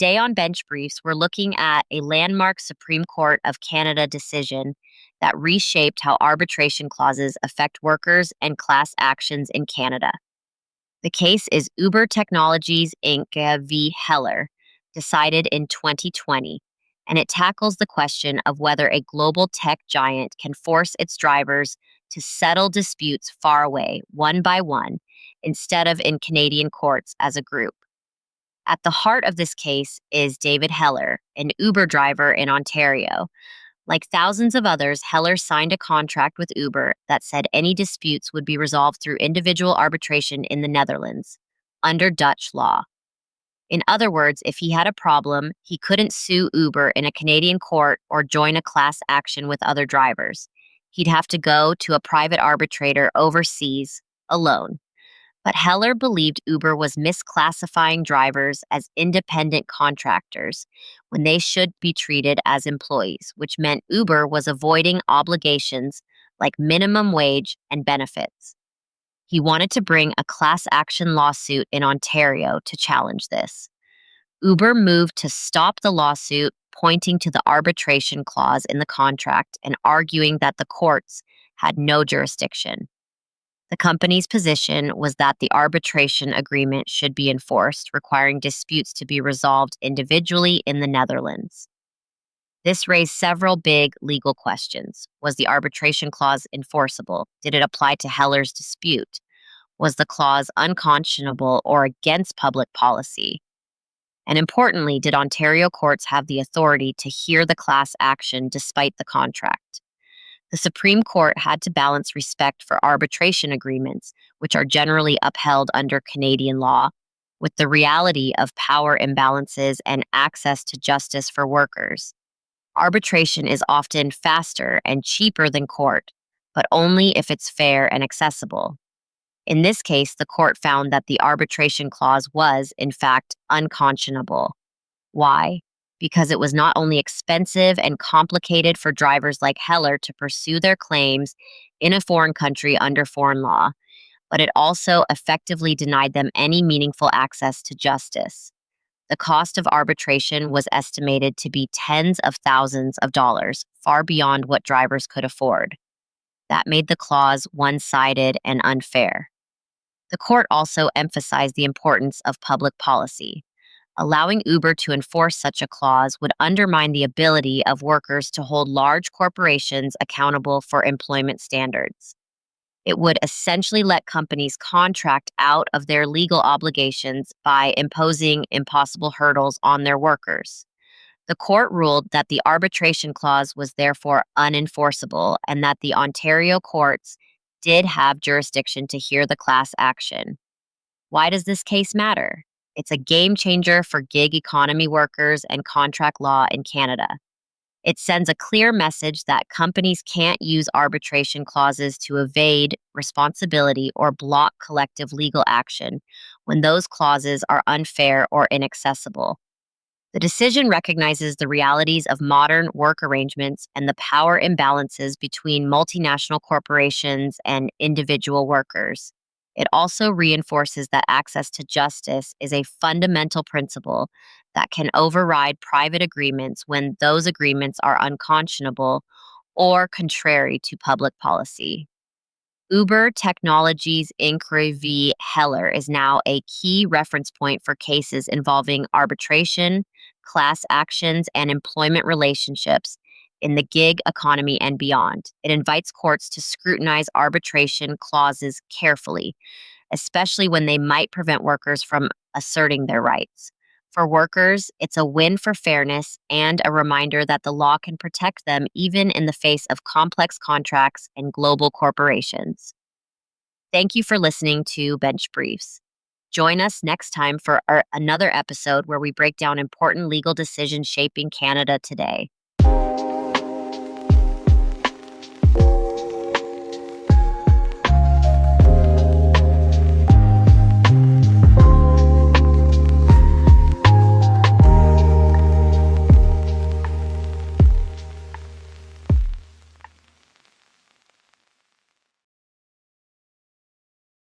Today on Bench Briefs, we're looking at a landmark Supreme Court of Canada decision that reshaped how arbitration clauses affect workers and class actions in Canada. The case is Uber Technologies Inc. v. Heller, decided in 2020, and it tackles the question of whether a global tech giant can force its drivers to settle disputes far away, one by one, instead of in Canadian courts as a group. At the heart of this case is David Heller, an Uber driver in Ontario. Like thousands of others, Heller signed a contract with Uber that said any disputes would be resolved through individual arbitration in the Netherlands, under Dutch law. In other words, if he had a problem, he couldn't sue Uber in a Canadian court or join a class action with other drivers. He'd have to go to a private arbitrator overseas alone. But Heller believed Uber was misclassifying drivers as independent contractors when they should be treated as employees, which meant Uber was avoiding obligations like minimum wage and benefits. He wanted to bring a class action lawsuit in Ontario to challenge this. Uber moved to stop the lawsuit, pointing to the arbitration clause in the contract and arguing that the courts had no jurisdiction. The company's position was that the arbitration agreement should be enforced, requiring disputes to be resolved individually in the Netherlands. This raised several big legal questions. Was the arbitration clause enforceable? Did it apply to Heller's dispute? Was the clause unconscionable or against public policy? And importantly, did Ontario courts have the authority to hear the class action despite the contract? The Supreme Court had to balance respect for arbitration agreements, which are generally upheld under Canadian law, with the reality of power imbalances and access to justice for workers. Arbitration is often faster and cheaper than court, but only if it's fair and accessible. In this case, the court found that the arbitration clause was, in fact, unconscionable. Why? Because it was not only expensive and complicated for drivers like Heller to pursue their claims in a foreign country under foreign law, but it also effectively denied them any meaningful access to justice. The cost of arbitration was estimated to be tens of thousands of dollars, far beyond what drivers could afford. That made the clause one-sided and unfair. The court also emphasized the importance of public policy. Allowing Uber to enforce such a clause would undermine the ability of workers to hold large corporations accountable for employment standards. It would essentially let companies contract out of their legal obligations by imposing impossible hurdles on their workers. The court ruled that the arbitration clause was therefore unenforceable and that the Ontario courts did have jurisdiction to hear the class action. Why does this case matter? It's a game changer for gig economy workers and contract law in Canada. It sends a clear message that companies can't use arbitration clauses to evade responsibility or block collective legal action when those clauses are unfair or inaccessible. The decision recognizes the realities of modern work arrangements and the power imbalances between multinational corporations and individual workers. It also reinforces that access to justice is a fundamental principle that can override private agreements when those agreements are unconscionable or contrary to public policy. Uber Technologies Inc. v. Heller is now a key reference point for cases involving arbitration, class actions, and employment relationships in the gig economy and beyond. It invites courts to scrutinize arbitration clauses carefully, especially when they might prevent workers from asserting their rights. For workers, it's a win for fairness and a reminder that the law can protect them even in the face of complex contracts and global corporations. Thank you for listening to Bench Briefs. Join us next time for another episode where we break down important legal decisions shaping Canada today.